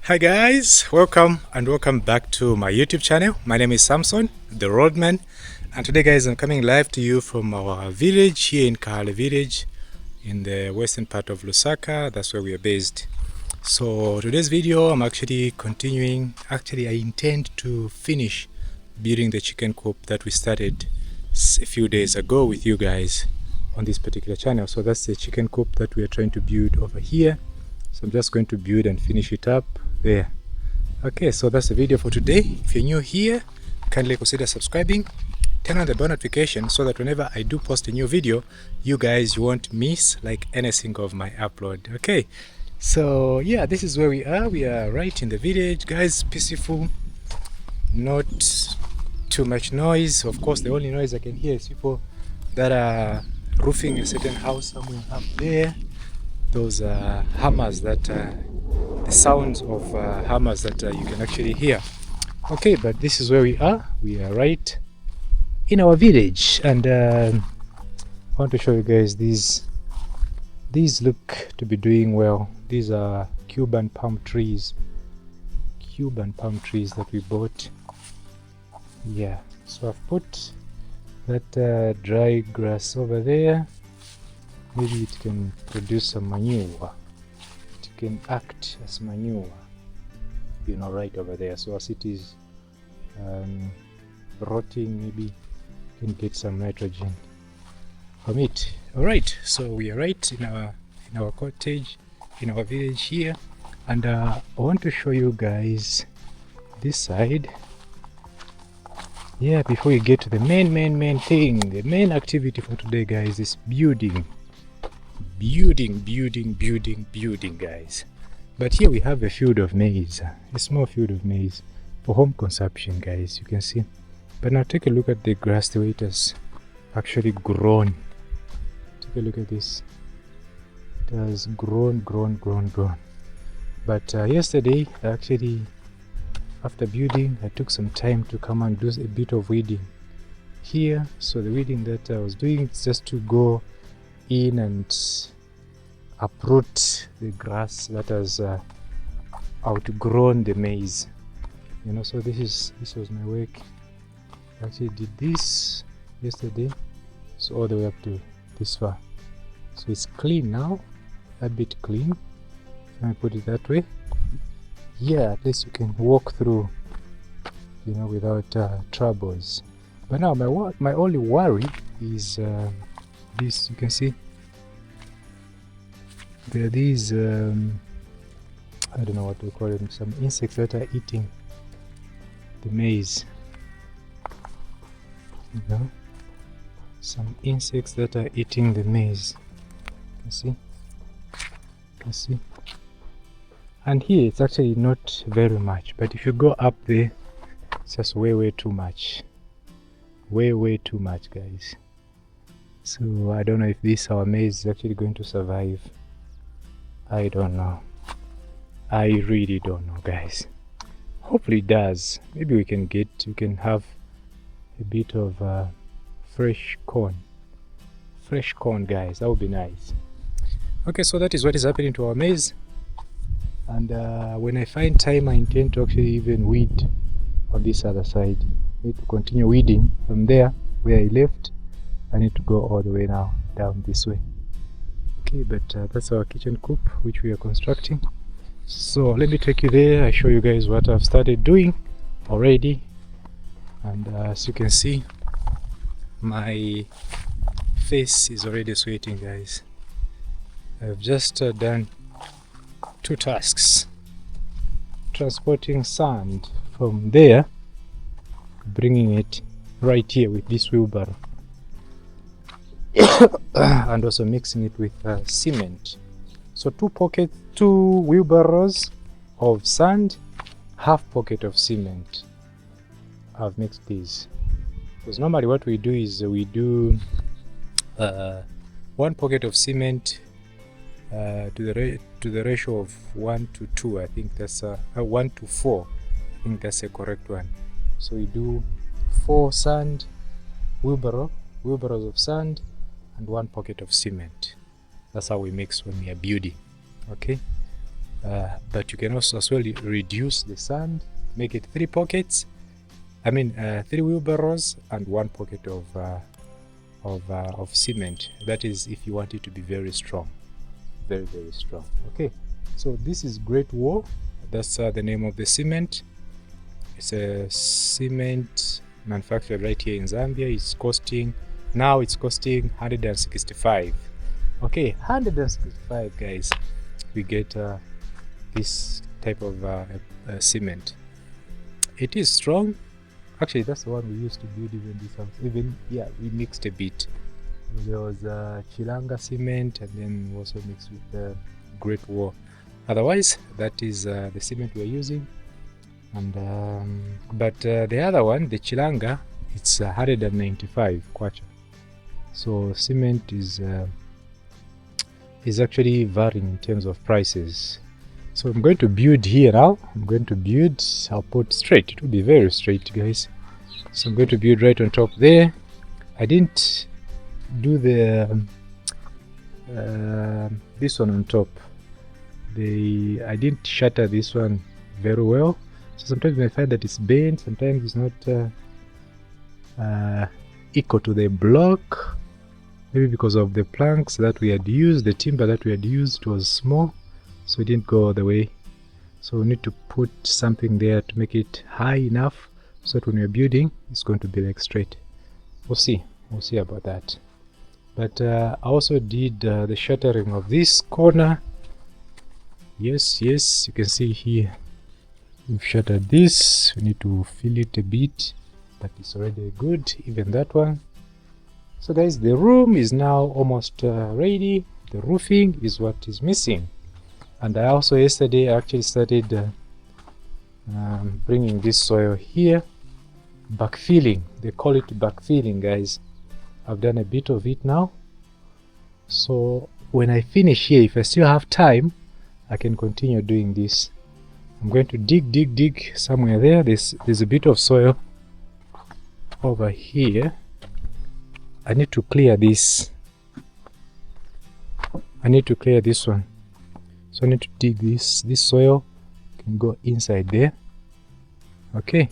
Hi guys, welcome back to my YouTube channel. My name is Samson, the roadman, and today guys I'm coming live to you from our village here in Kahale village in the western part of Lusaka. That's where we are based. So today's video I'm actually continuing. Actually I intend to finish building the chicken coop that we started a few days ago with you guys on this particular channel. So that's the chicken coop that we are trying to build over here. So I'm just going to build and finish it up there. Okay, so that's the video for today. If you're new here, kindly consider subscribing, turn on the bell notification so that whenever I do post a new video, you guys won't miss like anything of my upload. Okay, so yeah, this is where we are. We are right in the village, guys. Peaceful, not too much noise. Of course, the only noise I can hear is people that are roofing a certain house somewhere up there. Those hammers that the sounds of hammers that you can actually hear. Okay, but this is where we are. We are right in our village, and I want to show you guys these look to be doing well. These are Cuban palm trees that we bought. Yeah, so I've put that dry grass over there. Maybe it can produce some manure. It can act as manure, you know, right over there. So as it is rotting, maybe you can get some nitrogen from it. All right, so we are right in our cottage, in our village here, and I want to show you guys this side. Yeah, before you get to the main thing, the main activity for today, guys, is building, guys. But here we have a field of maize, a small field of maize for home consumption, guys. You can see. But now take a look at the grass, the way it has actually grown. Take a look at this. It has grown. But yesterday, actually, after building, I took some time to come and do a bit of weeding here. So the weeding that I was doing is just to go in and uproot the grass that has outgrown the maize, you know. So this was my work. I actually did this yesterday, so all the way up to this far. So it's clean now, a bit clean, if I put it that way. Yeah, at least you can walk through, you know, without troubles. But now my only worry is this. You can see there are these I don't know what to call them, some insects that are eating the maize, you know, some insects that are eating the maize. You can see, and here it's actually not very much, but if you go up there, it's just way too much, way too much, guys. So I don't know if this our maize is actually going to survive. I don't know. I really don't know, guys. Hopefully it does. Maybe we can have a bit of fresh corn, guys. That would be nice. Okay, so that is what is happening to our maize, and when I find time I intend to actually even weed on this other side. I need to continue weeding from there where I left. I need to go all the way now down this way. Okay, but that's our kitchen coop which we are constructing. So let me take you there. I show you guys what I've started doing already, and as you can see, my face is already sweating, guys. I've just done two tasks: transporting sand from there, bringing it right here with this wheelbarrow, and also mixing it with cement. So two wheelbarrows of sand, half pocket of cement. I've mixed these because normally what we do is we do 1 pocket of cement to the ratio of 1 to 2. I think that's 1 to 4. I think that's a correct one. So we do 4 sand wheelbarrows of sand and 1 pocket of cement. That's how we mix when we are building. Okay, but you can also as well reduce the sand, make it 3 pockets. I mean 3 wheelbarrows and 1 pocket of cement. That is if you want it to be very strong, very strong. Okay, so this is Great Wall. That's the name of the cement. It's a cement manufactured right here in Zambia. It's costing 165. Okay, 165 guys, we get this type of cement. It is strong. Actually, that's the one we used to build even this house. Even, yeah, we mixed a bit. There was Chilanga cement, and then we also mixed with Great Wall. Otherwise, that is the cement we are using. And but the other one, the Chilanga, it's 195 kwacha. So cement is actually varying in terms of prices. So I'm going to build here now. I'll put straight. It will be very straight, guys. So I'm going to build right on top there. I didn't do the this one on top. I didn't shatter this one very well. So sometimes you may find that it's bent. Sometimes it's not equal to the block. Maybe because of the planks that we had used, the timber that we had used was small, so it didn't go all the way. So we need to put something there to make it high enough so that when we're building, it's going to be like straight. We'll see about that. But I also did the shuttering of this corner. Yes, you can see here we've shuttered this. We need to fill it a bit, but it's already good, even that one. So guys, the room is now almost ready. The roofing is what is missing. And I also yesterday actually started bringing this soil here, backfilling. They call it backfilling, guys. I've done a bit of it now. So when I finish here, if I still have time, I can continue doing this. I'm going to dig somewhere there. There's a bit of soil over here. I need to clear this. I need to clear this one. So I need to dig this soil can go inside there. Okay,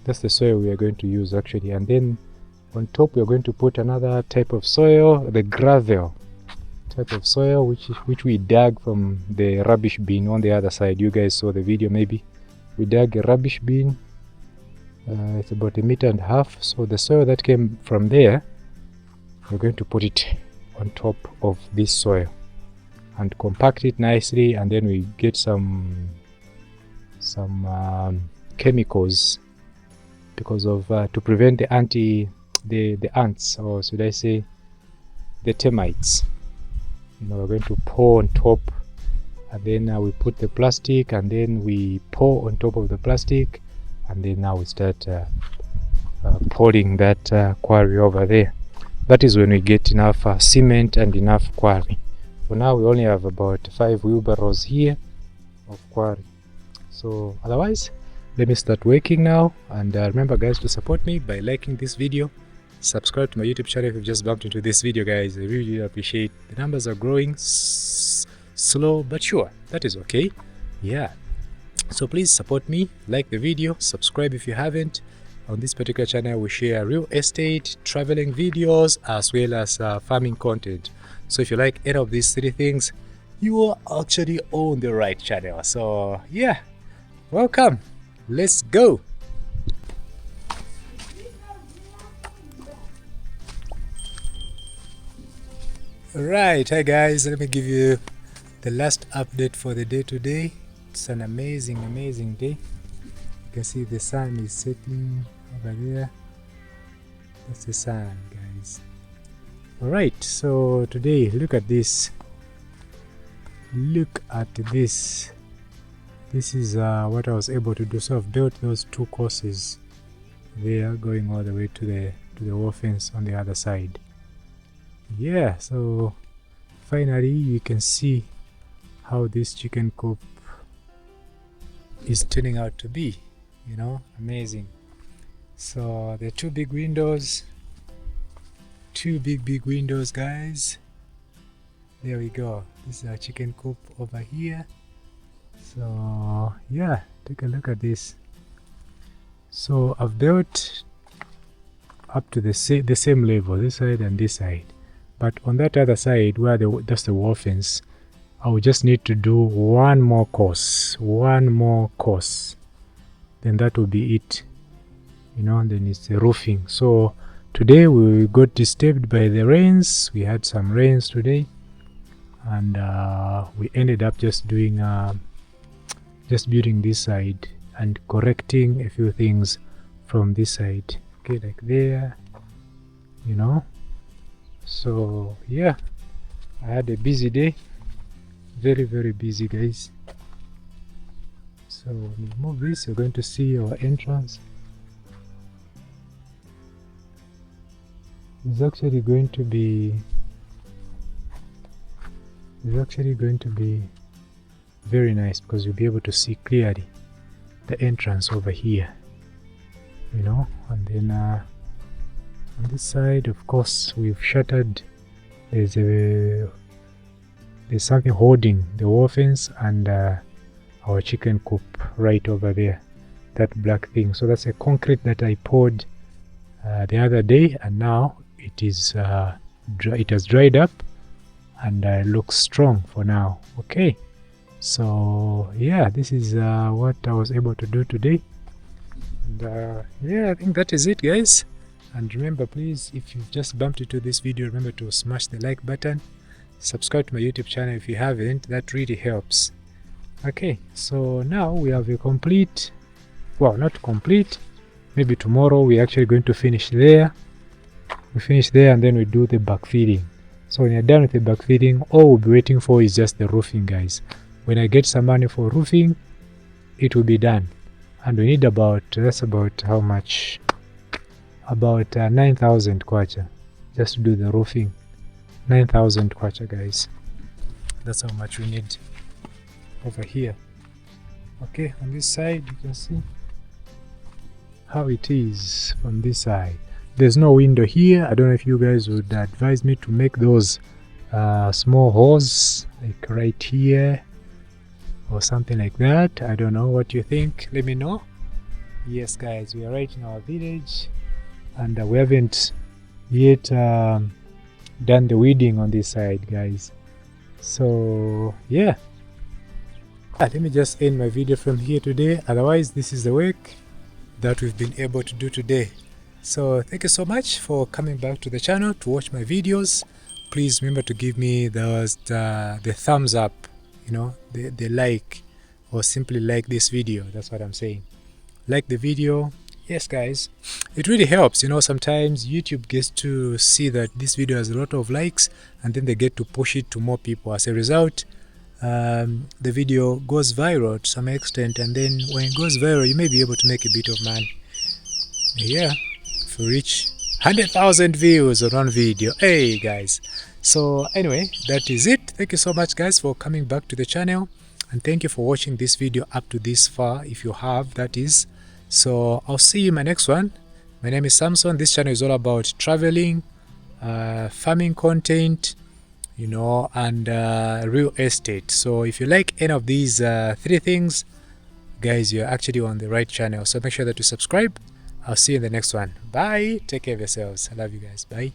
that's the soil we are going to use actually. And then on top we are going to put another type of soil, the gravel type of soil, which we dug from the rubbish bin on the other side. You guys saw the video maybe. We dug a rubbish bin. It's about 1.5 meters. So the soil that came from there, we're going to put it on top of this soil and compact it nicely, and then we get some chemicals because of to prevent the ants, or should I say the termites. We're going to pour on top, and then we put the plastic, and then we pour on top of the plastic, and then now we start pouring that quarry over there. That is when we get enough cement and enough quarry. For now we only have about 5 wheelbarrows here of quarry. So otherwise, let me start working now. And remember guys, to support me by liking this video, subscribe to my YouTube channel if you've just bumped into this video, guys. I really appreciate. The numbers are growing slow but sure. That is okay. Yeah, so please support me, like the video, subscribe if you haven't. On this particular channel we share real estate, traveling videos, as well as farming content. So if you like any of these 3 things, you are actually on the right channel. So yeah, welcome, let's go. Right, hi guys, let me give you the last update for the day today. It's an amazing day. You can see the sun is setting over there. That's the sun, guys. Alright, so today, look at this. Look at this. This is what I was able to do. So I've built those 2 courses there, going all the way to the wall fence on the other side. Yeah, so finally you can see how this chicken coop is turning out to be. Amazing. So the 2 big windows, 2 big windows, guys. There we go. This is our chicken coop over here, So yeah, take a look at this. So I've built up to the same level, this side and this side, but on that other side where that's the wall fence, I will just need to do one more course, then that will be it, you know. Then it's the roofing. So today we got disturbed by the rains. We had some rains today, and we ended up just doing just building this side and correcting a few things from this side, okay, like there, you know. So yeah, I had a busy day, very busy, guys. So when we move this, you're going to see our entrance. It's actually going to be very nice, because you'll be able to see clearly the entrance over here, you know. And then on this side, of course, we've shattered. There's something holding the wall fence and our chicken coop right over there, that black thing. So that's a concrete that I poured the other day, and now it is it has dried up and looks strong for now. Okay, so yeah, this is what I was able to do today, and yeah, I think that is it, guys. And remember, please, if you've just bumped into this video, remember to smash the like button, subscribe to my YouTube channel if you haven't. That really helps. Okay, so now we have a complete, well, not complete, maybe tomorrow we're actually going to finish there. We finish there and then we do the backfilling. So when you're done with the backfilling, all we'll be waiting for is just the roofing, guys. When I get some money for roofing, it will be done. And we need about, that's about how much? About 9,000 kwacha just to do the roofing. 9,000 kwacha, guys. That's how much we need over here. Okay, on this side you can see how it is from this side. There's no window here. I don't know if you guys would advise me to make those small holes like right here or something like that. I don't know what you think. Let me know. Yes, guys, we are right in our village, and we haven't yet done the weeding on this side, guys. So yeah, let me just end my video from here today. Otherwise, this is the work that we've been able to do today. So thank you so much for coming back to the channel to watch my videos. Please remember to give me the thumbs up, you know, the like, or simply like this video. That's what I'm saying. Like the video. Yes, guys, it really helps. You know, sometimes YouTube gets to see that this video has a lot of likes, and then they get to push it to more people. As a result, the video goes viral to some extent, and then when it goes viral, you may be able to make a bit of money. Yeah, if you reach 100,000 views on one video. Hey, guys. So anyway, that is it. Thank you so much, guys, for coming back to the channel, and thank you for watching this video up to this far, if you have, that is. So I'll see you in my next one. My name is Samson. This channel is all about traveling, farming content, you know, and real estate. So if you like any of these three things, guys, you're actually on the right channel. So make sure that you subscribe. I'll see you in the next one. Bye. Take care of yourselves. I love you guys. Bye.